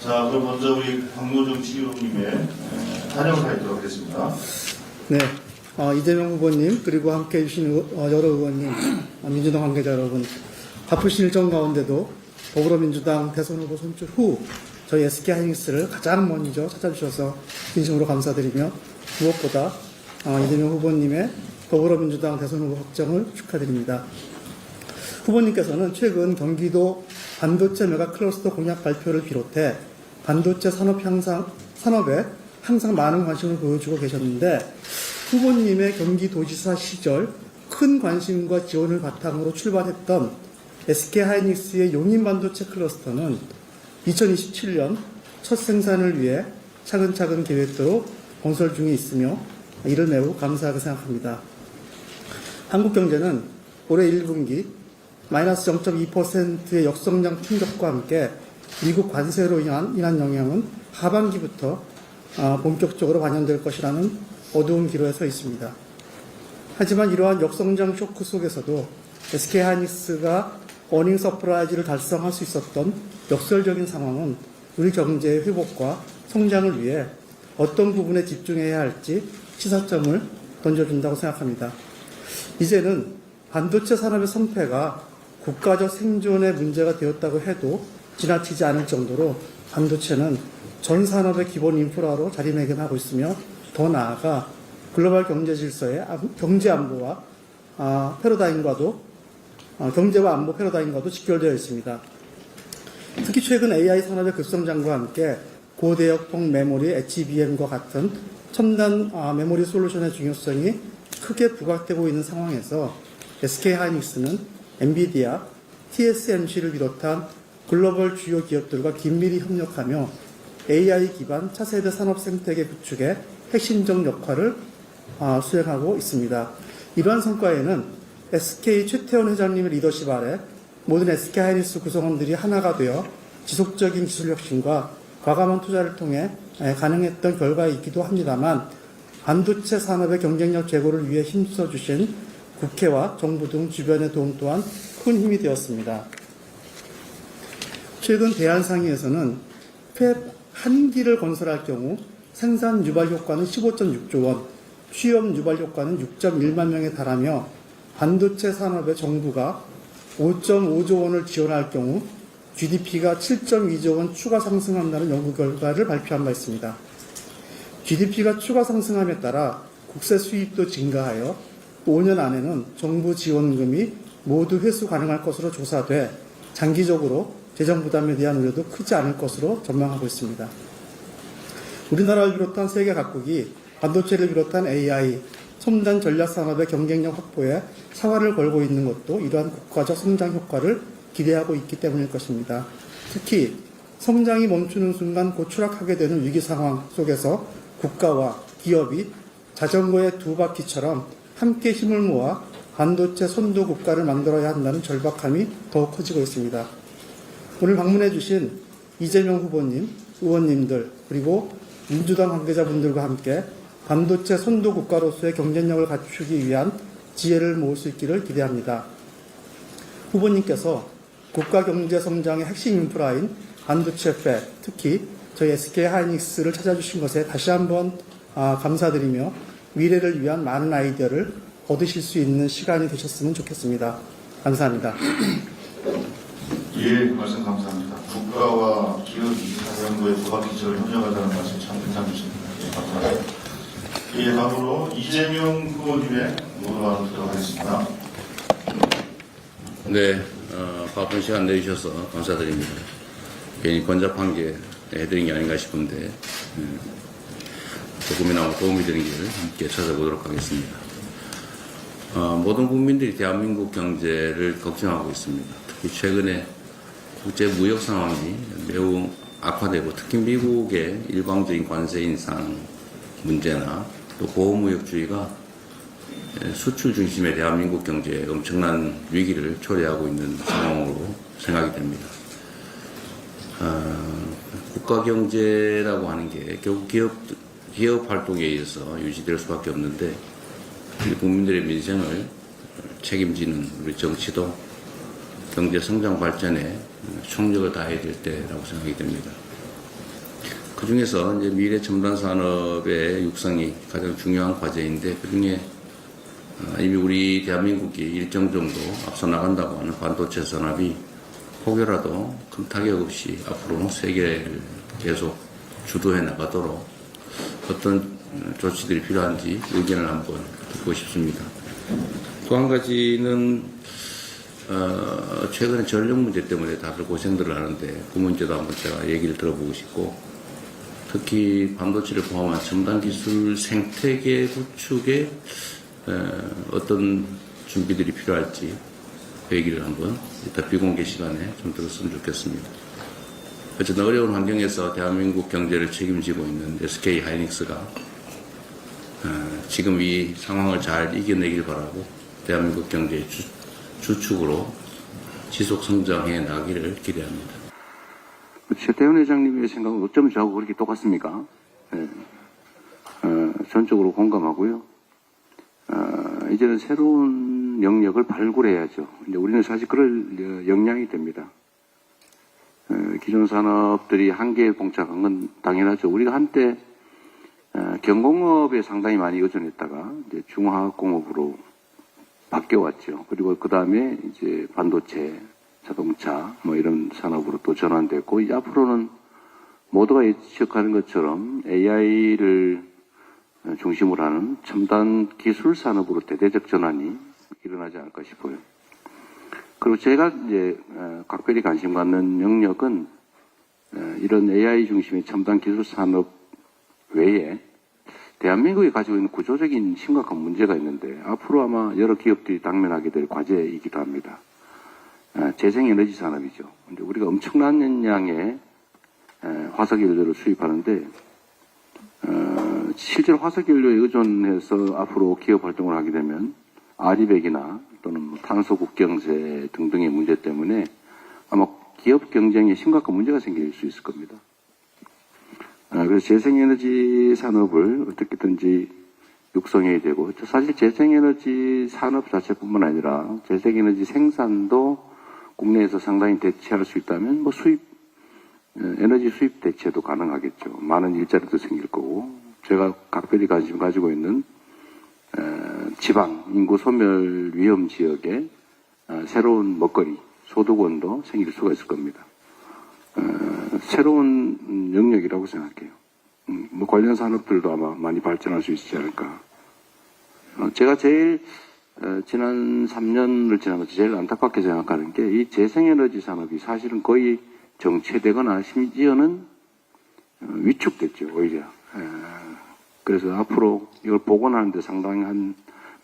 자, 그럼 먼저 우리 박노정 CEO님의 단역을 하도록 하겠습니다. 네, 이재명 후보님 그리고 함께해 주신 여러 의원님, 민주당 관계자 여러분, 바쁘신 일정 가운데도 더불어민주당 대선 후보 선출 후 저희 SK하이닉스를 가장 먼저 찾아주셔서 진심으로 감사드리며 무엇보다 이재명 후보님의 더불어민주당 대선 후보 확정을 축하드립니다. 후보님께서는 최근 경기도 반도체 메가 클러스터 공약 발표를 비롯해 반도체 산업에 항상 많은 관심을 보여주고 계셨는데, 후보님의 경기도지사 시절 큰 관심과 지원을 바탕으로 출발했던 SK하이닉스의 용인 반도체 클러스터는 2027년 첫 생산을 위해 차근차근 계획대로 건설 중에 있으며 이를 매우 감사하게 생각합니다. 한국 경제는 올해 1분기 마이너스 0.2%의 역성장 충격과 함께 미국 관세로 인한 영향은 하반기부터 본격적으로 반영될 것이라는 어두운 기로에 서 있습니다. 하지만 이러한 역성장 쇼크 속에서도 SK하이닉스가 어닝 서프라이즈를 달성할 수 있었던 역설적인 상황은 우리 경제의 회복과 성장을 위해 어떤 부분에 집중해야 할지 시사점을 던져준다고 생각합니다. 이제는 반도체 산업의 성패가 국가적 생존의 문제가 되었다고 해도 지나치지 않을 정도로 반도체는 전 산업의 기본 인프라로 자리매김하고 있으며, 더 나아가 글로벌 경제 질서의 경제 안보와 경제와 안보 패러다임과도 직결되어 있습니다. 특히 최근 AI 산업의 급성장과 함께 고대역폭 메모리 HBM과 같은 첨단 메모리 솔루션의 중요성이 크게 부각되고 있는 상황에서 SK하이닉스는 엔비디아, TSMC를 비롯한 글로벌 주요 기업들과 긴밀히 협력하며 AI 기반 차세대 산업 생태계 구축에 핵심적 역할을 수행하고 있습니다. 이러한 성과에는 SK 최태원 회장님의 리더십 아래 모든 SK하이닉스 구성원들이 하나가 되어 지속적인 기술 혁신과 과감한 투자를 통해 가능했던 결과이기도 합니다만, 반도체 산업의 경쟁력 제고를 위해 힘써주신 국회와 정부 등 주변의 도움 또한 큰 힘이 되었습니다. 최근 대한상의에서는 팹 한 기를 건설할 경우 생산 유발 효과는 15.6조 원, 취업 유발 효과는 6.1만 명에 달하며, 반도체 산업에 정부가 5.5조 원을 지원할 경우 GDP가 7.2조 원 추가 상승한다는 연구 결과를 발표한 바 있습니다. GDP가 추가 상승함에 따라 국세 수입도 증가하여 5년 안에는 정부 지원금이 모두 회수 가능할 것으로 조사돼 장기적으로 재정 부담에 대한 우려도 크지 않을 것으로 전망하고 있습니다. 우리나라를 비롯한 세계 각국이 반도체를 비롯한 AI, 첨단 전략 산업의 경쟁력 확보에 사활을 걸고 있는 것도 이러한 국가적 성장 효과를 기대하고 있기 때문일 것입니다. 특히 성장이 멈추는 순간 곧 추락하게 되는 위기 상황 속에서 국가와 기업이 자전거의 두 바퀴처럼 함께 힘을 모아 반도체 선도 국가를 만들어야 한다는 절박함이 더욱 커지고 있습니다. 오늘 방문해 주신 이재명 후보님, 의원님들, 그리고 민주당 관계자분들과 함께 반도체 선도 국가로서의 경쟁력을 갖추기 위한 지혜를 모을 수 있기를 기대합니다. 후보님께서 국가 경제 성장의 핵심 인프라인 반도체 팹, 특히 저희 SK하이닉스를 찾아주신 것에 다시 한번 감사드리며 미래를 위한 많은 아이디어를 얻으실 수 있는 시간이 되셨으면 좋겠습니다. 감사합니다. 예, 말씀 감사합니다. 국가와 기업이 자전거의 두 바퀴처럼 협력하자는 말씀 참 인상 주십니다. 예, 감사합니다. 예, 다음으로 이재명 후보님의 의견을 들어가겠습니다. 네, 바쁜 시간 내주셔서 감사드립니다. 괜히 번잡한 게 해드린 게 아닌가 싶은데 조금이나마 도움이 되는 길을 함께 찾아보도록 하겠습니다. 모든 국민들이 대한민국 경제를 걱정하고 있습니다. 특히 최근에 국제 무역 상황이 매우 악화되고, 특히 미국의 일방적인 관세 인상 문제나 또 보호무역주의가 수출 중심의 대한민국 경제에 엄청난 위기를 초래하고 있는 상황으로 생각이 됩니다. 국가 경제라고 하는 게 결국 기업 활동에 의해서 유지될 수밖에 없는데, 국민들의 민생을 책임지는 우리 정치도 경제 성장 발전에 총력을 다해야 될 때라고 생각이 됩니다. 그 중에서 이제 미래 첨단 산업의 육성이 가장 중요한 과제인데 그 중에 이미 우리 대한민국이 일정 정도 앞서 나간다고 하는 반도체 산업이 혹여라도 큰 타격 없이 앞으로 세계를 계속 주도해 나가도록 어떤 조치들이 필요한지 의견을 한번 듣고 싶습니다. 또 한 가지는 최근에 전력 문제 때문에 다들 고생들을 하는데 그 문제도 한번 제가 얘기를 들어보고 싶고 특히 반도체를 포함한 첨단 기술 생태계 구축에 어떤 준비들이 필요할지 그 얘기를 한번 이따 비공개 시간에 좀 들었으면 좋겠습니다. 어쨌든 어려운 환경에서 대한민국 경제를 책임지고 있는 SK 하이닉스가 지금 이 상황을 잘 이겨내길 바라고 대한민국 경제의 주축으로 지속 성장해 나기를 기대합니다. 최태원 회장님의 생각은 어쩌면 저하고 그렇게 똑같습니까? 네. 전적으로 공감하고요. 이제는 새로운 영역을 발굴해야죠. 이제 우리는 사실 그럴 역량이 됩니다. 기존 산업들이 한계에 봉착한 건 당연하죠. 우리가 한때 경공업에 상당히 많이 의존했다가 이제 중화학공업으로 바뀌어왔죠. 그리고 그 다음에 이제 반도체, 자동차 뭐 이런 산업으로 또 전환됐고 이제 앞으로는 모두가 예측하는 것처럼 AI를 중심으로 하는 첨단 기술 산업으로 대대적 전환이 일어나지 않을까 싶어요. 그리고 제가 이제 각별히 관심 갖는 영역은 이런 AI 중심의 첨단 기술 산업 외에 대한민국이 가지고 있는 구조적인 심각한 문제가 있는데 앞으로 아마 여러 기업들이 당면하게 될 과제이기도 합니다. 재생에너지 산업이죠. 근데 우리가 엄청난 양의 화석연료를 수입하는데 실제로 화석연료에 의존해서 앞으로 기업 활동을 하게 되면 아리백이나 또는 탄소 국경세 등등의 문제 때문에 아마 기업 경쟁에 심각한 문제가 생길 수 있을 겁니다. 그래서 재생에너지 산업을 어떻게든지 육성해야 되고 사실 재생에너지 산업 자체뿐만 아니라 재생에너지 생산도 국내에서 상당히 대체할 수 있다면 뭐 에너지 수입 대체도 가능하겠죠. 많은 일자리도 생길 거고 제가 각별히 관심 가지고 있는 지방 인구 소멸 위험 지역에 새로운 먹거리 소득원도 생길 수가 있을 겁니다. 새로운 영역이라고 생각해요. 뭐 관련 산업들도 아마 많이 발전할 수 있지 않을까. 제가 제일 지난 3년을 지나면서 제일 안타깝게 생각하는 게 이 재생에너지 산업이 사실은 거의 정체되거나 심지어는 위축됐죠, 오히려. 그래서 앞으로 이걸 복원하는데 상당한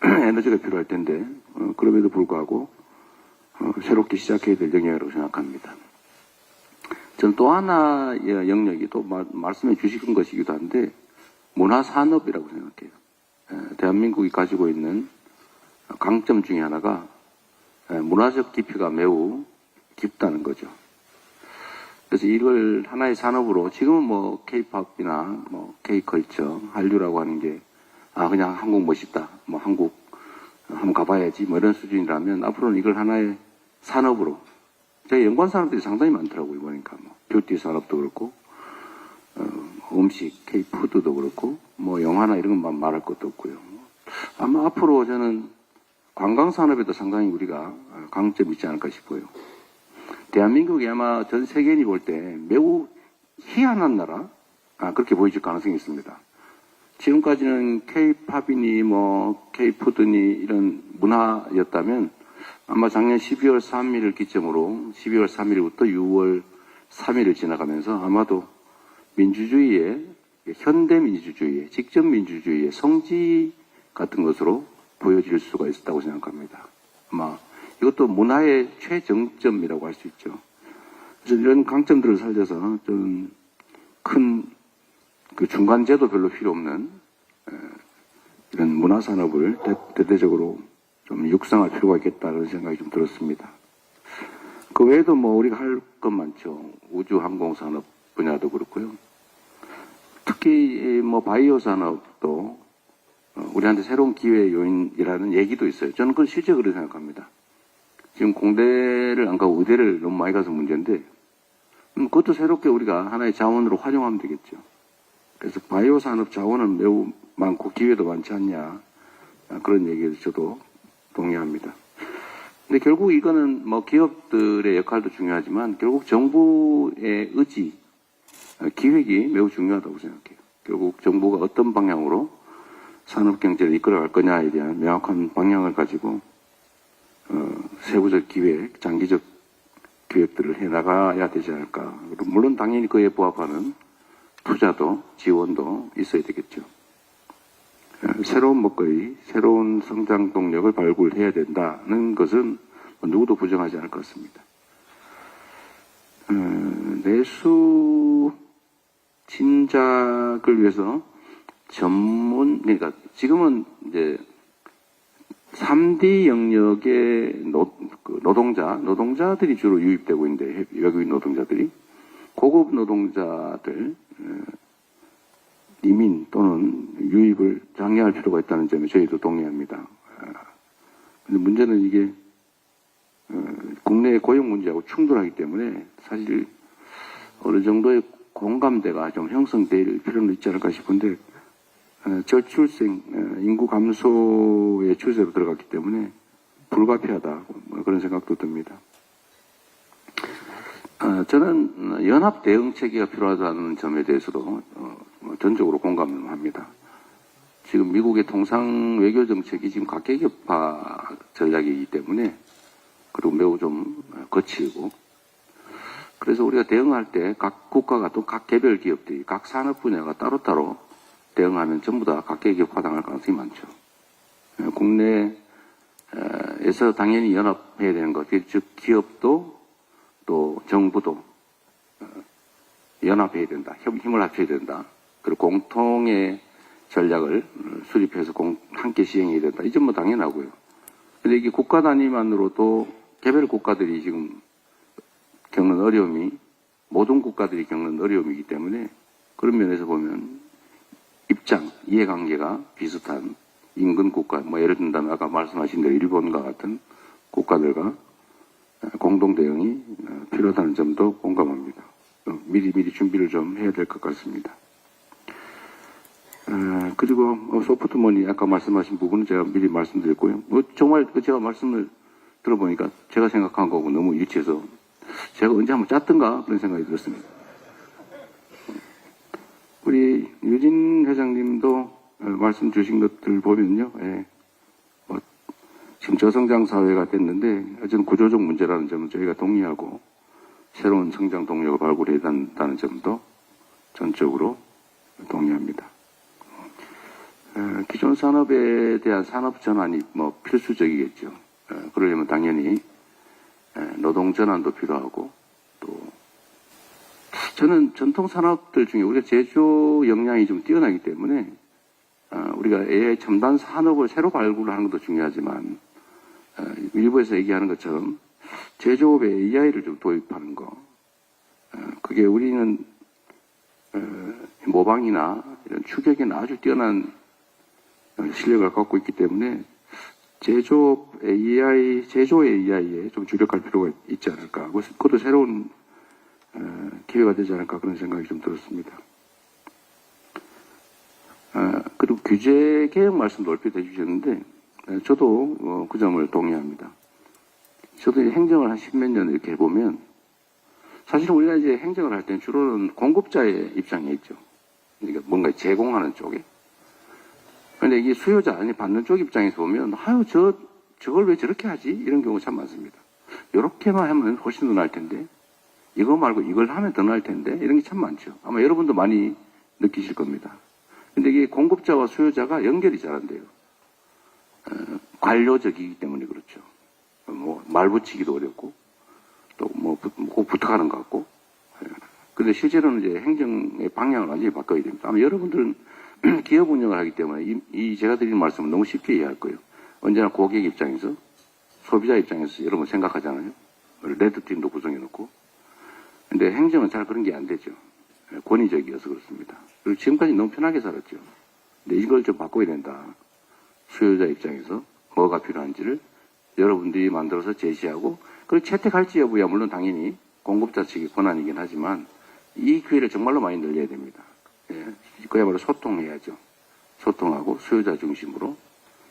에너지가 필요할 텐데 그럼에도 불구하고 새롭게 시작해야 될 영역이라고 생각합니다. 전 또 하나 영역이 또 말씀해 주신 것이기도 한데 문화산업이라고 생각해요. 대한민국이 가지고 있는 강점 중에 하나가 문화적 깊이가 매우 깊다는 거죠. 그래서 이걸 하나의 산업으로 지금은 뭐 K-팝이나 뭐 K-컬처, 한류라고 하는 게 그냥 한국 멋있다, 뭐 한국 한번 가봐야지 뭐 이런 수준이라면 앞으로는 이걸 하나의 산업으로 제가 연관 산업들이 상당히 많더라고요. 보니까 뭐 뷰티 산업도 그렇고 음식, K-푸드도 그렇고 뭐 영화나 이런 것만 말할 것도 없고요. 아마 앞으로 저는 관광 산업에도 상당히 우리가 강점이 있지 않을까 싶어요. 대한민국이 아마 전 세계인이 볼 때 매우 희한한 나라 그렇게 보여질 가능성이 있습니다. 지금까지는 K-팝이니 뭐 K-푸드니 이런 문화였다면 아마 작년 12월 3일을 기점으로 12월 3일부터 6월 3일을 지나가면서 아마도 민주주의의 현대 민주주의의 직접 민주주의의 성지 같은 것으로 보여질 수가 있었다고 생각합니다. 아마 이것도 문화의 최정점이라고 할 수 있죠. 그래서 이런 강점들을 살려서 좀 큰 그 중간제도 별로 필요 없는 이런 문화산업을 대대적으로 좀 육성할 필요가 있겠다는 생각이 좀 들었습니다. 그 외에도 뭐 우리가 할 것 많죠. 우주항공산업 분야도 그렇고요. 특히 뭐 바이오 산업도 우리한테 새로운 기회 요인이라는 얘기도 있어요. 저는 그건 실제 그렇게 생각합니다. 지금 공대를 안 가고 의대를 너무 많이 가서 문제인데 그것도 새롭게 우리가 하나의 자원으로 활용하면 되겠죠. 그래서 바이오 산업 자원은 매우 많고 기회도 많지 않냐. 그런 얘기를 저도 동의합니다. 근데 결국 이거는 뭐 기업들의 역할도 중요하지만 결국 정부의 의지, 기획이 매우 중요하다고 생각해요. 결국 정부가 어떤 방향으로 산업 경제를 이끌어갈 거냐에 대한 명확한 방향을 가지고 세부적 기획, 장기적 기획들을 해나가야 되지 않을까. 물론 당연히 그에 부합하는 투자도 지원도 있어야 되겠죠. 새로운 먹거리, 새로운 성장 동력을 발굴해야 된다는 것은 누구도 부정하지 않을 것 같습니다. 내수 진작을 위해서 그러니까 지금은 이제 3D 영역의 노동자들이 주로 유입되고 있는데, 외국인 노동자들이. 고급 노동자들, 이민 또는 유입을 장려할 필요가 있다는 점에 저희도 동의합니다. 근데 문제는 이게, 국내 고용 문제하고 충돌하기 때문에 사실 어느 정도의 공감대가 좀 형성될 필요는 있지 않을까 싶은데, 저출생, 인구 감소의 추세로 들어갔기 때문에 불가피하다, 그런 생각도 듭니다. 저는 연합 대응 체계가 필요하다는 점에 대해서도 전적으로 공감을 합니다. 지금 미국의 통상 외교 정책이 지금 각계격파 전략이기 때문에, 그리고 매우 좀 거칠고, 그래서 우리가 대응할 때 각 국가가 또 각 개별 기업들이 각 산업 분야가 따로따로 대응하면 전부 다 각계격파 당할 가능성이 많죠. 국내에서 당연히 연합해야 되는 것, 즉 기업도 또 정부도 연합해야 된다. 힘을 합쳐야 된다. 그리고 공통의 전략을 수립해서 함께 시행해야 된다. 이 점은 당연하고요. 근데 이게 국가 단위만으로도 개별 국가들이 지금 겪는 어려움이 모든 국가들이 겪는 어려움이기 때문에 그런 면에서 보면 이해관계가 비슷한 인근 국가, 예를 든다면 아까 말씀하신 대로 일본과 같은 국가들과 공동 대응이 필요하다는 점도 공감합니다. 미리 준비를 좀 해야 될 것 같습니다. 그리고 소프트머니 아까 말씀하신 부분은 제가 미리 말씀드렸고요. 정말 제가 말씀을 들어보니까 제가 생각한 거하고 너무 일치해서 제가 언제 한번 짰던가 그런 생각이 들었습니다. 우리 유진 회장님도 말씀 주신 것들 보면요. 지금 저성장 사회가 됐는데 여전히 구조적 문제라는 점은 저희가 동의하고 새로운 성장 동력을 발굴해야 한다는 점도 전적으로 동의합니다. 기존 산업에 대한 산업 전환이 필수적이겠죠. 그러려면 당연히 노동 전환도 필요하고, 또 저는 전통 산업들 중에 우리가 제조 역량이 좀 뛰어나기 때문에 우리가 AI 첨단 산업을 새로 발굴하는 것도 중요하지만 일부에서 얘기하는 것처럼 제조업에 AI를 좀 도입하는 거, 그게 우리는 모방이나 이런 추격에는 아주 뛰어난 실력을 갖고 있기 때문에 제조 AI에 좀 주력할 필요가 있지 않을까. 그것도 새로운 기회가 되지 않을까 그런 생각이 좀 들었습니다. 그리고 규제 개혁 말씀도 얼핏 해주셨는데 저도 그 점을 동의합니다. 저도 행정을 한 10몇 년 이렇게 해보면 사실 우리가 이제 행정을 할 때는 주로는 공급자의 입장에 있죠. 그러니까 뭔가 제공하는 쪽에. 근데 이게 수요자, 아니 받는 쪽 입장에서 보면 저걸 왜 저렇게 하지? 이런 경우가 참 많습니다. 이렇게만 하면 훨씬 더 나을 텐데, 이거 말고 이걸 하면 더 나을 텐데, 이런 게 참 많죠. 아마 여러분도 많이 느끼실 겁니다. 근데 이게 공급자와 수요자가 연결이 잘 안 돼요. 관료적이기 때문에 그렇죠. 말 붙이기도 어렵고, 또 꼭 부탁하는 것 같고. 근데 실제로는 이제 행정의 방향을 완전히 바꿔야 됩니다. 아마 여러분들은 기업 운영을 하기 때문에 제가 드리는 말씀은 너무 쉽게 이해할 거예요. 언제나 고객 입장에서, 소비자 입장에서 여러분 생각하잖아요. 레드팀도 구성해놓고. 근데 행정은 잘 그런 게 안 되죠. 권위적이어서 그렇습니다. 그리고 지금까지 너무 편하게 살았죠. 근데 이걸 좀 바꿔야 된다. 수요자 입장에서 뭐가 필요한지를 여러분들이 만들어서 제시하고, 그리고 채택할지 여부야 물론 당연히 공급자 측의 권한이긴 하지만 이 기회를 정말로 많이 늘려야 됩니다. 예, 그야말로 소통해야죠. 소통하고 수요자 중심으로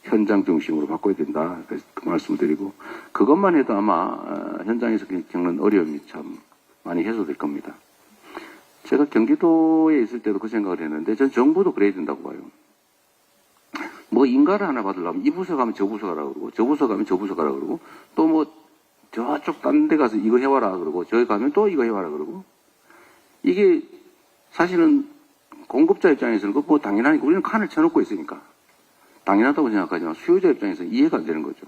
현장 중심으로 바꿔야 된다. 그래서 그 말씀드리고 그것만 해도 아마 현장에서 겪는 어려움이 참 많이 해소될 겁니다. 제가 경기도에 있을 때도 그 생각을 했는데 전 정부도 그래야 된다고 봐요. 뭐 인가를 하나 받으려면 이 부서 가면 저 부서 가라 그러고 저 부서 가면 저 부서 가라 그러고 또 뭐 저쪽 딴 데 가서 이거 해와라 그러고 저기 가면 또 이거 해와라 그러고 이게 사실은 공급자 입장에서는 뭐 당연하니까 우리는 칸을 쳐놓고 있으니까 당연하다고 생각하지만 수요자 입장에서는 이해가 안 되는 거죠.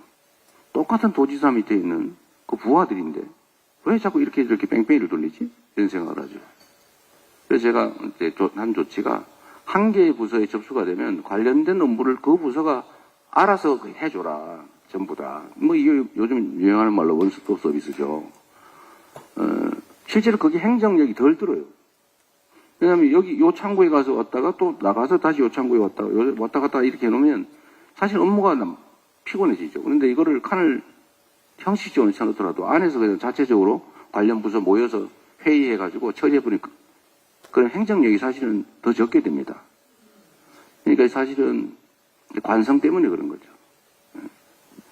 똑같은 도지사 밑에 있는 그 부하들인데 왜 자꾸 이렇게 저렇게 뺑뺑이를 돌리지? 이런 생각을 하죠. 그래서 제가 이제 한 조치가 한 개의 부서에 접수가 되면 관련된 업무를 그 부서가 알아서 해줘라. 전부 다. 뭐 이게 요즘 유행하는 말로 원스톱 서비스죠. 실제로 그게 행정력이 덜 들어요. 왜냐하면 여기 요 창구에 가서 왔다가 또 나가서 다시 요 창구에 왔다 갔다 이렇게 해놓으면 사실 업무가 피곤해지죠. 그런데 이거를 칸을 형식적으로 쳐놓더라도 안에서 그냥 자체적으로 관련 부서 모여서 회의해가지고 처리해버리니까 그런 행정력이 사실은 더 적게 됩니다. 그러니까 사실은 관성 때문에 그런 거죠.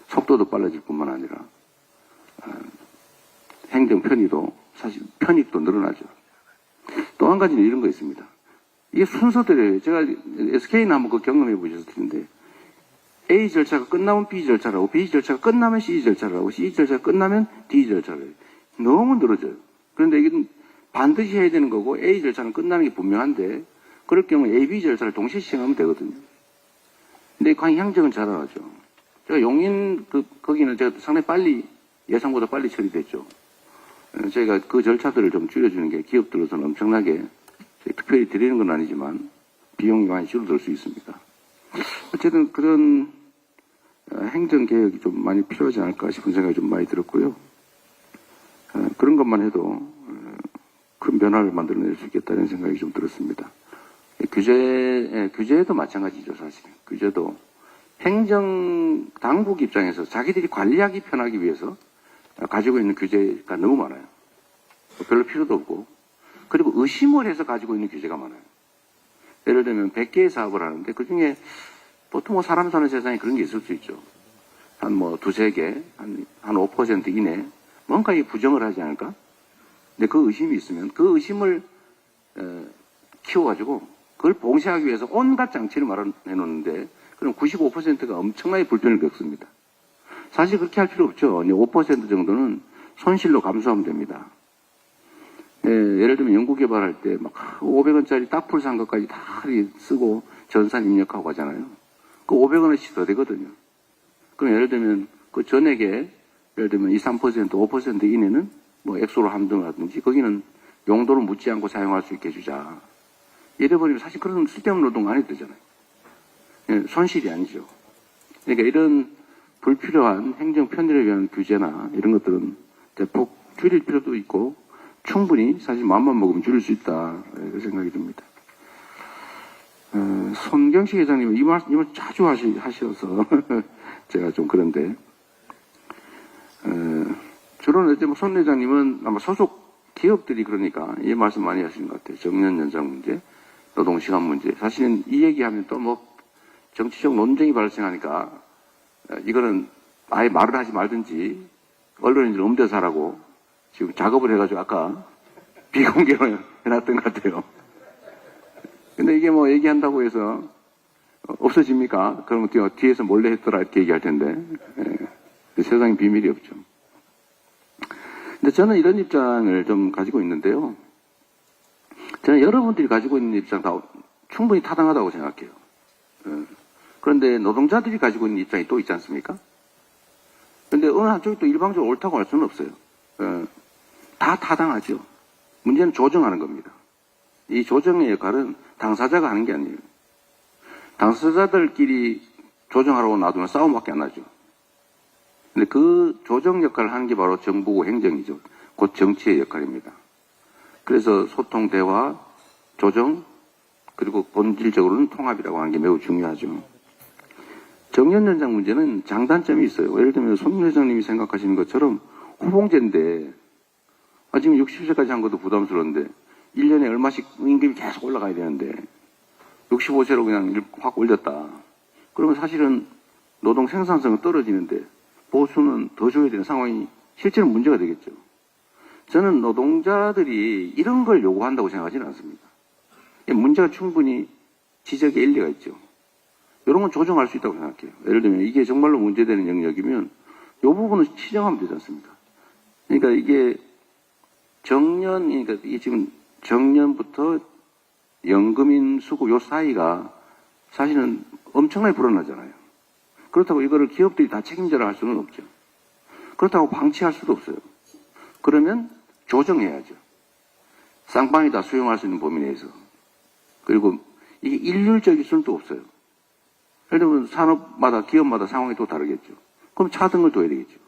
속도도 빨라질 뿐만 아니라 행정 편의도 사실 편익도 늘어나죠. 또 한 가지는 이런 거 있습니다. 이게 순서대로예요. 제가 SK는 한번 그 경험해 보셨을 텐데 A 절차가 끝나면 B 절차라고 B 절차가 끝나면 C 절차라고 C 절차가 끝나면 D 절차라고 너무 늘어져요. 그런데 이게 반드시 해야 되는 거고 A 절차는 끝나는 게 분명한데 그럴 경우 A, B 절차를 동시에 시행하면 되거든요. 근데 그 행정은 잘 안 하죠. 제가 용인 거기는 제가 상당히 빨리 예상보다 빨리 처리됐죠. 저희가 그 절차들을 좀 줄여주는 게 기업들로서는 엄청나게 특별히 드리는 건 아니지만 비용이 많이 줄어들 수 있습니다. 어쨌든 그런 행정개혁이 좀 많이 필요하지 않을까 싶은 생각이 좀 많이 들었고요. 그런 것만 해도 큰 변화를 만들어낼 수 있겠다는 생각이 좀 들었습니다. 규제도 마찬가지죠, 사실. 규제도 행정 당국 입장에서 자기들이 관리하기 편하기 위해서 가지고 있는 규제가 너무 많아요. 별로 필요도 없고. 그리고 의심을 해서 가지고 있는 규제가 많아요. 예를 들면 100개의 사업을 하는데 그 중에 보통 뭐 사람 사는 세상에 그런 게 있을 수 있죠. 한 뭐 두세 개, 한 5% 이내 뭔가 이 부정을 하지 않을까? 근데 그 의심이 있으면 그 의심을 키워가지고 그걸 봉쇄하기 위해서 온갖 장치를 마련해 놓는데 그럼 95%가 엄청나게 불편을 겪습니다. 사실 그렇게 할 필요 없죠. 5% 정도는 손실로 감수하면 됩니다. 예를 들면 연구개발할 때 막 500원짜리 딱풀 산 것까지 다 쓰고 전산 입력하고 하잖아요. 그 500원어치 더 되거든요. 그럼 예를 들면 그 전액에 예를 들면 2, 3%, 5% 이내는 뭐 액수로 한등하든지 거기는 용도를 묻지 않고 사용할 수 있게 해주자. 이래버리면 사실 그런 쓸데없는 노동 안 해도 되잖아요. 손실이 아니죠. 그러니까 이런 불필요한 행정 편의를 위한 규제나 이런 것들은 대폭 줄일 필요도 있고 충분히 사실 마음만 먹으면 줄일 수 있다. 이런 생각이 듭니다. 손경식 회장님은 이 말 자주 하셔서 제가 좀 그런데 주로는 이제 손 회장님은 아마 소속 기업들이 그러니까 이 말씀 많이 하시는 것 같아요. 정년 연장 문제, 노동시간 문제. 사실은 이 얘기하면 또 뭐 정치적 논쟁이 발생하니까 이거는 아예 말을 하지 말든지 언론인들 음대서 하라고 지금 작업을 해가지고 아까 비공개로 해놨던 것 같아요. 근데 이게 뭐 얘기한다고 해서 없어집니까? 그러면 뒤에서 몰래 했더라 이렇게 얘기할 텐데 세상에 비밀이 없죠. 근데 저는 이런 입장을 좀 가지고 있는데요. 저는 여러분들이 가지고 있는 입장 다 충분히 타당하다고 생각해요. 그런데 노동자들이 가지고 있는 입장이 또 있지 않습니까? 그런데 어느 한쪽이 또 일방적으로 옳다고 할 수는 없어요. 다 타당하죠. 문제는 조정하는 겁니다. 이 조정의 역할은 당사자가 하는 게 아니에요. 당사자들끼리 조정하라고 놔두면 싸움밖에 안 나죠. 근데 그 조정 역할을 하는 게 바로 정부고 행정이죠. 곧 정치의 역할입니다. 그래서 소통, 대화, 조정, 그리고 본질적으로는 통합이라고 하는 게 매우 중요하죠. 정년 연장 문제는 장단점이 있어요. 예를 들면 손 회장님이 생각하시는 것처럼 호봉제인데 지금 60세까지 한 것도 부담스러운데 1년에 얼마씩 임금이 계속 올라가야 되는데 65세로 그냥 확 올렸다. 그러면 사실은 노동 생산성은 떨어지는데 보수는 더 줘야 되는 상황이 실제로 문제가 되겠죠. 저는 노동자들이 이런 걸 요구한다고 생각하지는 않습니다. 문제가 충분히 지적에 일리가 있죠. 이런 건 조정할 수 있다고 생각해요. 예를 들면 이게 정말로 문제되는 영역이면 이 부분은 치정하면 되지 않습니까? 그러니까 이게 그러니까 이게 지금 정년부터 연금인 수급 요 사이가 사실은 엄청나게 불어나잖아요. 그렇다고 이거를 기업들이 다 책임져라 할 수는 없죠. 그렇다고 방치할 수도 없어요. 그러면 조정해야죠. 쌍방이 다 수용할 수 있는 범위 내에서. 그리고 이게 일률적일 수는 또 없어요. 예를 들면 산업마다, 기업마다 상황이 또 다르겠죠. 그럼 차등을 둬야 되겠죠.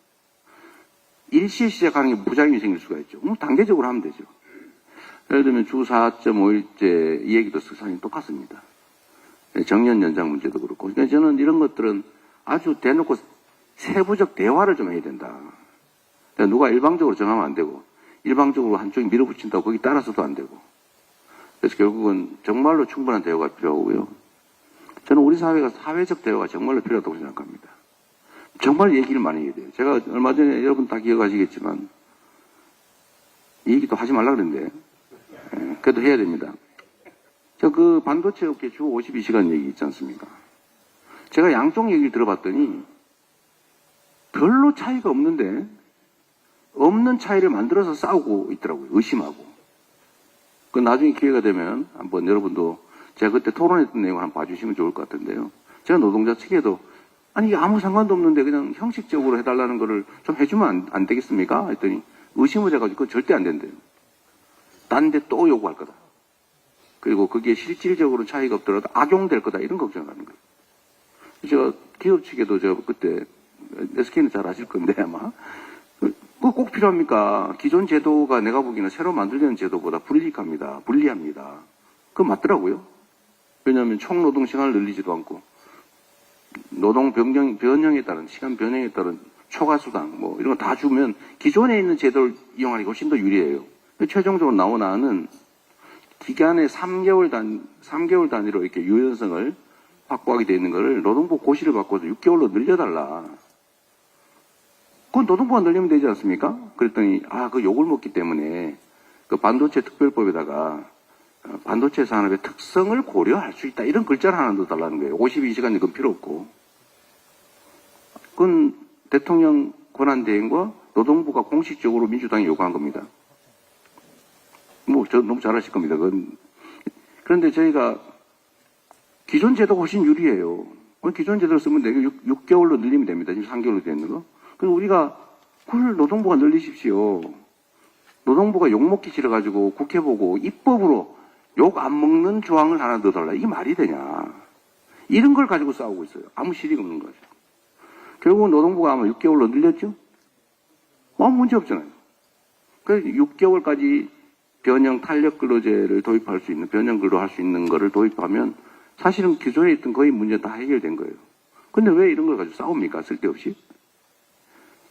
일시에 시작하는 게 부작용이 생길 수가 있죠. 그럼 단계적으로 하면 되죠. 예를 들면 주 4.5일제 이 얘기도 사실 똑같습니다. 정년 연장 문제도 그렇고. 그러니까 저는 이런 것들은 아주 대놓고 세부적 대화를 좀 해야 된다. 그러니까 누가 일방적으로 정하면 안 되고, 일방적으로 한쪽이 밀어붙인다고 거기 따라서도 안 되고. 그래서 결국은 정말로 충분한 대화가 필요하고요. 저는 우리 사회가 사회적 대화가 정말로 필요하다고 생각합니다. 정말 얘기를 많이 해야 돼요. 제가 얼마 전에 여러분 다 기억하시겠지만, 이 얘기도 하지 말라 그랬는데, 그래도 해야 됩니다. 저 그 반도체 업계 주 52시간 얘기 있지 않습니까? 제가 양쪽 얘기를 들어봤더니 별로 차이가 없는데 없는 차이를 만들어서 싸우고 있더라고요. 의심하고. 그 나중에 기회가 되면 한번 여러분도 제가 그때 토론했던 내용을 한번 봐주시면 좋을 것 같은데요. 제가 노동자 측에도 아니 이게 아무 상관도 없는데 그냥 형식적으로 해달라는 거를 좀 해주면 안 되겠습니까? 했더니 의심을 해가지고 그건 절대 안 된대요. 딴 데 또 요구할 거다. 그리고 그게 실질적으로 차이가 없더라도 악용될 거다. 이런 걱정을 하는 거예요. 제가 기업 측에도 제가 그때 SK는 잘 아실 건데 아마 그거 꼭 필요합니까? 기존 제도가 내가 보기에는 새로 만들려는 제도보다 불리합니다. 그거 맞더라고요. 왜냐하면 총 노동 시간을 늘리지도 않고 노동 변형에 따른 시간 변형에 따른 초과 수당 뭐 이런 거 다 주면 기존에 있는 제도를 이용하는 게 훨씬 더 유리해요. 최종적으로 나온 안은 기간의 3개월 단위로 이렇게 유연성을 확보하게 되어 있는 거를 노동부 고시를 바꿔서 6개월로 늘려달라. 그건 노동부가 늘리면 되지 않습니까? 그랬더니 그 욕을 먹기 때문에 그 반도체 특별법에다가 반도체 산업의 특성을 고려할 수 있다. 이런 글자를 하나 넣어달라는 거예요. 52시간 이건 필요 없고. 그건 대통령 권한대행과 노동부가 공식적으로 민주당이 요구한 겁니다. 저 너무 잘하실 겁니다. 그런데 저희가 기존 제도가 훨씬 유리해요. 기존 제도를 쓰면 되게 6개월로 늘리면 됩니다. 지금 3개월로 되는 거. 그럼 우리가 그걸 노동부가 늘리십시오. 노동부가 욕먹기 싫어가지고 국회 보고 입법으로 욕 안 먹는 조항을 하나 넣어달라. 이게 말이 되냐. 이런 걸 가지고 싸우고 있어요. 아무 실익 없는 거죠. 결국은 노동부가 아마 6개월로 늘렸죠? 문제 없잖아요. 그래서 6개월까지 변형 탄력 근로제를 도입할 수 있는, 변형 근로 할 수 있는 거를 도입하면 사실은 기존에 있던 거의 문제 다 해결된 거예요. 근데 왜 이런 걸 가지고 싸웁니까? 쓸데없이?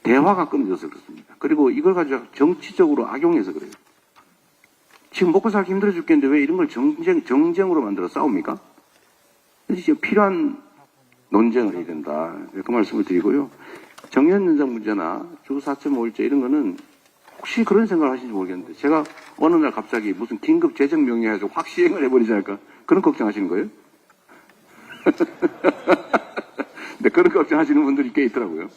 대화가 끊어져서 그렇습니다. 그리고 이걸 가지고 정치적으로 악용해서 그래요. 지금 먹고 살기 힘들어 죽겠는데 왜 이런 걸 정쟁으로 만들어 싸웁니까? 이제 필요한 논쟁을 해야 된다. 그 말씀을 드리고요. 정년 연장 문제나 주 4.5일제 이런 거는 혹시 그런 생각을 하시는지 모르겠는데 제가 어느 날 갑자기 무슨 긴급 재정 명령해서 확 시행을 해버리지 않을까 그런 걱정하시는 거예요? 근데 그런 걱정하시는 분들이 꽤 있더라고요.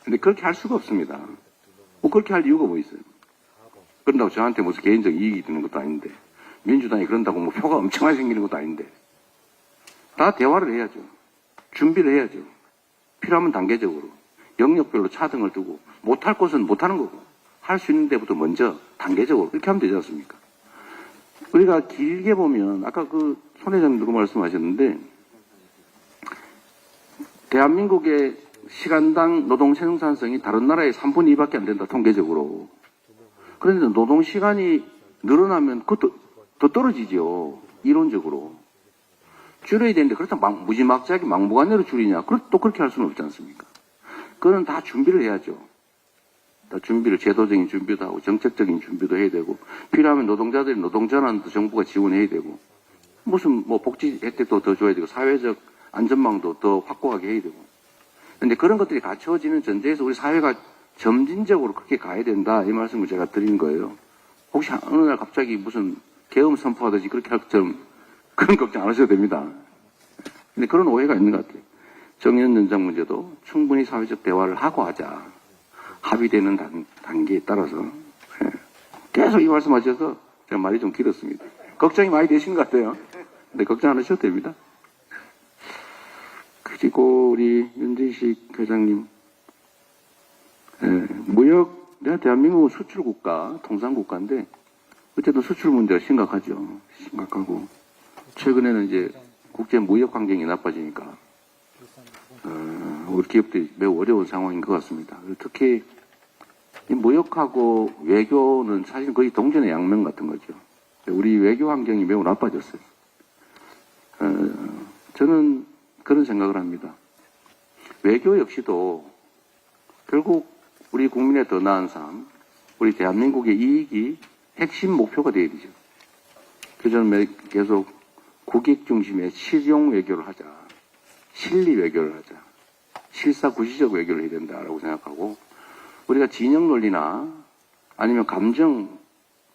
근데 그렇게 할 수가 없습니다. 그렇게 할 이유가 뭐 있어요? 그런다고 저한테 무슨 개인적 이익이 드는 것도 아닌데 민주당이 그런다고 표가 엄청나게 생기는 것도 아닌데 다 대화를 해야죠. 준비를 해야죠. 필요하면 단계적으로 영역별로 차등을 두고 못할 곳은 못하는 거고 할 수 있는 데부터 먼저 단계적으로 그렇게 하면 되지 않습니까? 우리가 길게 보면 아까 손 회장님도 말씀하셨는데 대한민국의 시간당 노동 생산성이 다른 나라의 3분의 2밖에 안 된다 통계적으로. 그런데 노동 시간이 늘어나면 그것도 더 떨어지죠. 이론적으로. 줄여야 되는데 그렇다고 무지막지하게 막무가내로 줄이냐? 또 그렇게 할 수는 없지 않습니까? 그거는 다 준비를 해야죠. 다 준비를, 제도적인 준비도 하고 정책적인 준비도 해야 되고, 필요하면 노동자들이 노동전환도 정부가 지원해야 되고, 무슨 뭐 복지 혜택도 더 줘야 되고, 사회적 안전망도 더 확고하게 해야 되고. 근데 그런 것들이 갖춰지는 전제에서 우리 사회가 점진적으로 그렇게 가야 된다, 이 말씀을 제가 드리는 거예요. 혹시 어느 날 갑자기 무슨 계엄 선포하듯이 그렇게 할 것처럼 그런 걱정 안 하셔도 됩니다. 근데 그런 오해가 있는 것 같아요. 정년 연장 문제도 충분히 사회적 대화를 하고 하자. 합의되는 단계에 따라서. 예. 계속 이 말씀 하셔서 제가 말이 좀 길었습니다. 걱정이 많이 되신 것 같아요. 근데 걱정 안 하셔도 됩니다. 그리고 우리 윤진식 회장님, 무역, 내가 대한민국은 수출국가, 통상국가인데 어쨌든 수출 문제가 심각하죠. 심각하고 최근에는 이제 국제 무역 환경이 나빠지니까 우리 기업들이 매우 어려운 상황인 것 같습니다. 특히 이 무역하고 외교는 사실 거의 동전의 양면 같은 거죠. 우리 외교 환경이 매우 나빠졌어요. 저는 그런 생각을 합니다. 외교 역시도 결국 우리 국민의 더 나은 삶, 우리 대한민국의 이익이 핵심 목표가 되어야 되죠. 그래서 저는 계속 국익 중심의 실용 외교를 하자. 실리 외교를 하자. 실사구시적 외교를 해야 된다라고 생각하고, 우리가 진영 논리나 아니면 감정,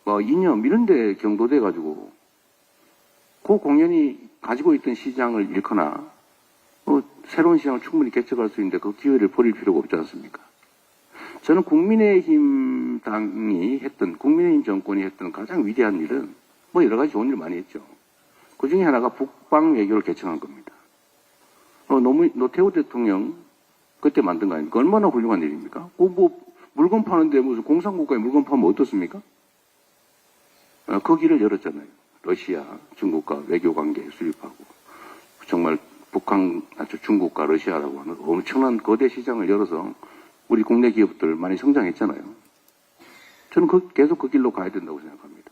뭐 이념 이런 데 경도돼 가지고 그 공연이 가지고 있던 시장을 잃거나 새로운 시장을 충분히 개척할 수 있는데 그 기회를 버릴 필요가 없지 않습니까? 저는 국민의힘 당이 했던, 국민의힘 정권이 했던 가장 위대한 일은 뭐 여러 가지 좋은 일 많이 했죠. 그 중에 하나가 북방 외교를 개척한 겁니다. 노태우 대통령 그때 만든 거 아닙니까? 얼마나 훌륭한 일입니까? 물건 파는데 무슨 공산국가에 물건 파면 어떻습니까? 그 길을 열었잖아요. 러시아, 중국과 외교관계 수립하고 정말 북한, 중국과 러시아라고 하는 엄청난 거대 시장을 열어서 우리 국내 기업들 많이 성장했잖아요. 저는 계속 그 길로 가야 된다고 생각합니다.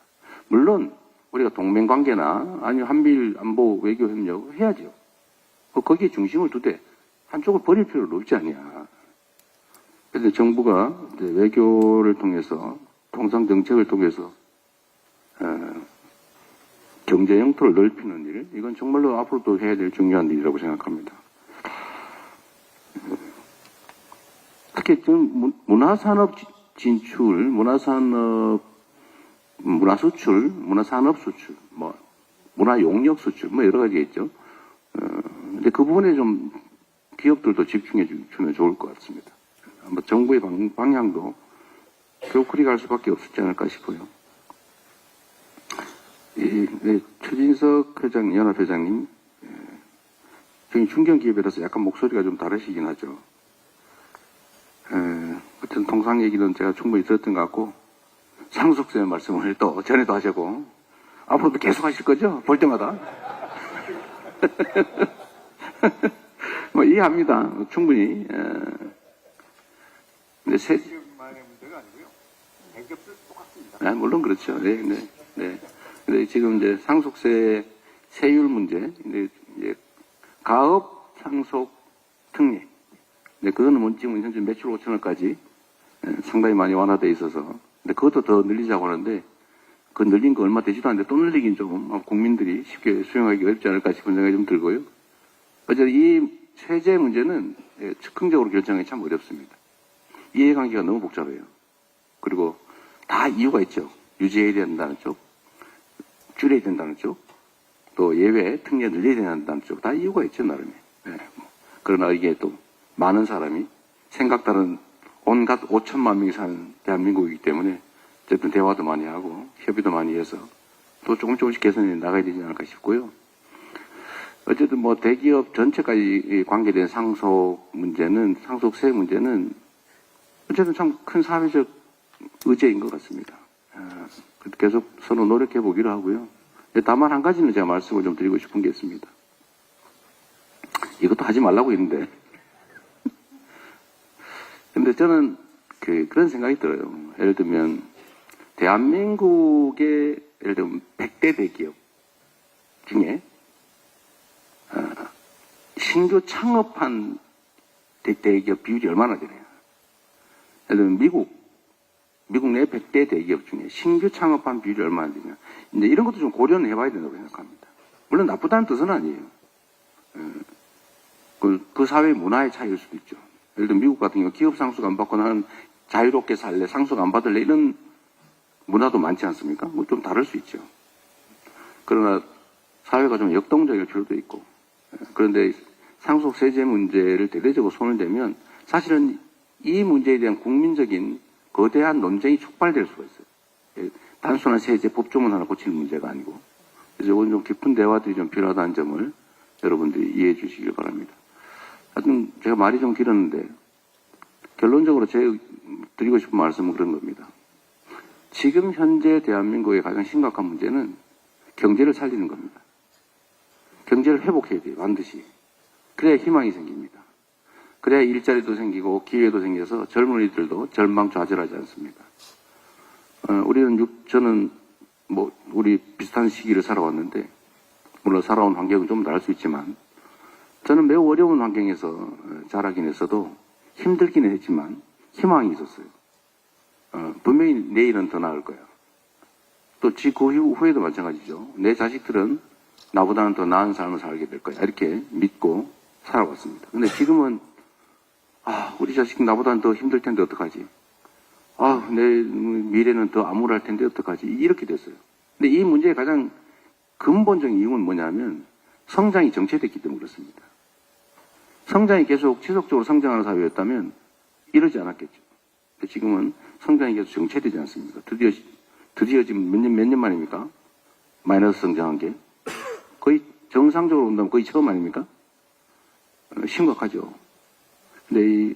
물론 우리가 동맹관계나 아니면 한미일 안보 외교 협력 해야죠. 거기에 중심을 두되 한쪽을 버릴 필요는 없지 않냐. 그래서 정부가 이제 외교를 통해서 통상 정책을 통해서 경제 영토를 넓히는 일, 이건 정말로 앞으로도 해야 될 중요한 일이라고 생각합니다. 특히 좀 문화산업 진출, 문화수출, 문화산업 수출, 문화용역 수출, 여러 가지가 있죠. 근데 그 부분에 좀 기업들도 집중해 주면 좋을 것 같습니다. 아마 정부의 방향도 결국 그리 갈 수밖에 없지 않을까 싶어요. 추진석 회장, 연합회장님, 저희 중견기업이라서 약간 목소리가 좀 다르시긴 하죠. 어떤 통상 얘기는 제가 충분히 들었던 것 같고, 상속세 말씀을 또 전에도 하시고, 앞으로도 계속 하실 거죠? 볼 때마다. 이해합니다. 충분히. 근데 대기업만의 문제가 아니고요. 대기업도 똑같습니다. 물론 그렇죠. 네. 근데 지금 이제 상속세 세율 문제, 이제 가업 상속 특례. 근데 그거는 지금 현재 매출 5천원까지 상당히 많이 완화돼 있어서, 근데 그것도 더 늘리자고 하는데, 그 늘린 거 얼마 되지도 않는데 또 늘리긴 좀 국민들이 쉽게 수용하기 어렵지 않을까 싶은 생각이 좀 들고요. 어쨌든 이 세제 문제는 즉흥적으로 결정하기 참 어렵습니다. 이해관계가 너무 복잡해요. 그리고 다 이유가 있죠. 유지해야 된다는 쪽, 줄여야 된다는 쪽, 또 예외 특례 늘려야 된다는 쪽, 다 이유가 있죠, 나름에. 그러나 이게 또 많은 사람이 생각 다른 온갖 5천만 명이 사는 대한민국이기 때문에 어쨌든 대화도 많이 하고 협의도 많이 해서 또 조금씩 개선해 나가야 되지 않을까 싶고요. 어쨌든 대기업 전체까지 관계된 상속세 문제는 어쨌든 참 큰 사회적 의제인 것 같습니다. 계속 서로 노력해 보기로 하고요. 다만 한 가지는 제가 말씀을 좀 드리고 싶은 게 있습니다. 이것도 하지 말라고 했는데. 근데 저는 그런 생각이 들어요. 예를 들면 대한민국의 예를 들면 100대 대기업 중에 신규 창업한 대기업 비율이 얼마나 되나요? 예를 들면 미국 미국 내 100대 대기업 중에 신규 창업한 비율이 얼마나 되냐. 이제 이런 것도 좀 고려는 해봐야 된다고 생각합니다. 물론 나쁘다는 뜻은 아니에요. 그 사회 문화의 차이일 수도 있죠. 예를 들어 미국 같은 경우 기업 상속 안 받고 나는 자유롭게 살래, 상속 안 받을래 이런 문화도 많지 않습니까? 뭐 좀 다를 수 있죠. 그러나 사회가 좀 역동적일 필요도 있고. 그런데 상속 세제 문제를 대대적으로 손을 대면 사실은 이 문제에 대한 국민적인 거대한 논쟁이 촉발될 수가 있어요. 단순한 세제 법조문 하나 고치는 문제가 아니고. 그래서 이건 좀 깊은 대화들이 좀 필요하다는 점을 여러분들이 이해해 주시길 바랍니다. 하여튼 제가 말이 좀 길었는데 결론적으로 제가 드리고 싶은 말씀은 그런 겁니다. 지금 현재 대한민국의 가장 심각한 문제는 경제를 살리는 겁니다. 경제를 회복해야 돼요. 반드시. 그래야 희망이 생깁니다. 그래야 일자리도 생기고 기회도 생겨서 젊은이들도 절망좌절하지 않습니다. 저는 우리 비슷한 시기를 살아왔는데 물론 살아온 환경은 좀 다를 수 있지만 저는 매우 어려운 환경에서 자라긴 했어도 힘들긴 했지만 희망이 있었어요. 분명히 내일은 더 나을 거야. 또 그 후에도 마찬가지죠. 내 자식들은 나보다는 더 나은 삶을 살게 될 거야. 이렇게 믿고 살아왔습니다. 근데 지금은 우리 자식 나보다는 더 힘들 텐데 어떡하지? 내 미래는 더 암울할 텐데 어떡하지? 이렇게 됐어요. 근데 이 문제의 가장 근본적인 이유는 뭐냐면 성장이 정체됐기 때문에 그렇습니다. 성장이 계속 지속적으로 성장하는 사회였다면 이러지 않았겠죠. 근데 지금은 성장이 계속 정체되지 않습니까? 드디어 지금 몇 년 만입니까? 마이너스 성장한 게. 거의 정상적으로 본다면 거의 처음 아닙니까? 심각하죠. 근데 이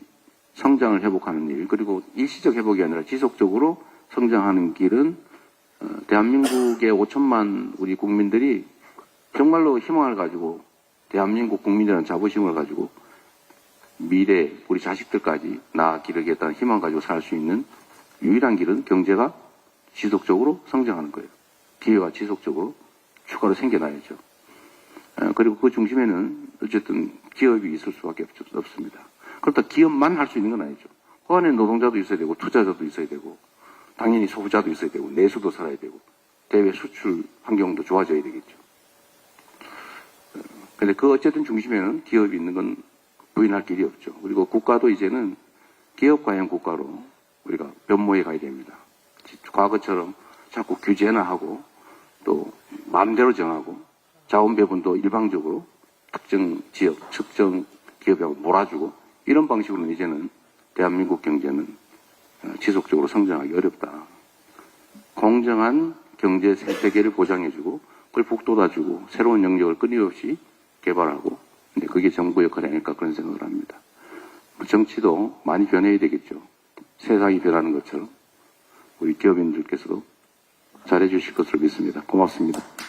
성장을 회복하는 일, 그리고 일시적 회복이 아니라 지속적으로 성장하는 길은 대한민국의 5천만 우리 국민들이 정말로 희망을 가지고 대한민국 국민이라는 자부심을 가지고 미래 우리 자식들까지 나아기르겠다는 희망 가지고 살 수 있는 유일한 길은 경제가 지속적으로 성장하는 거예요. 기회가 지속적으로 추가로 생겨나야죠. 그리고 그 중심에는 어쨌든 기업이 있을 수밖에 없습니다. 그렇다 기업만 할 수 있는 건 아니죠. 그 안에 노동자도 있어야 되고 투자자도 있어야 되고 당연히 소비자도 있어야 되고 내수도 살아야 되고 대외 수출 환경도 좋아져야 되겠죠. 근데 그 어쨌든 중심에는 기업이 있는 건 부인할 길이 없죠. 그리고 국가도 이제는 기업가형 국가로 우리가 변모해 가야 됩니다. 과거처럼 자꾸 규제나 하고 또 마음대로 정하고 자원 배분도 일방적으로 특정 지역, 특정 기업하고 몰아주고 이런 방식으로는 이제는 대한민국 경제는 지속적으로 성장하기 어렵다. 공정한 경제 세계를 보장해주고 그걸 북돋아주고 새로운 영역을 끊임없이 개발하고 근데 그게 정부 역할이 아닐까 그런 생각을 합니다. 정치도 많이 변해야 되겠죠. 세상이 변하는 것처럼 우리 기업인들께서도 잘해 주실 것으로 믿습니다. 고맙습니다.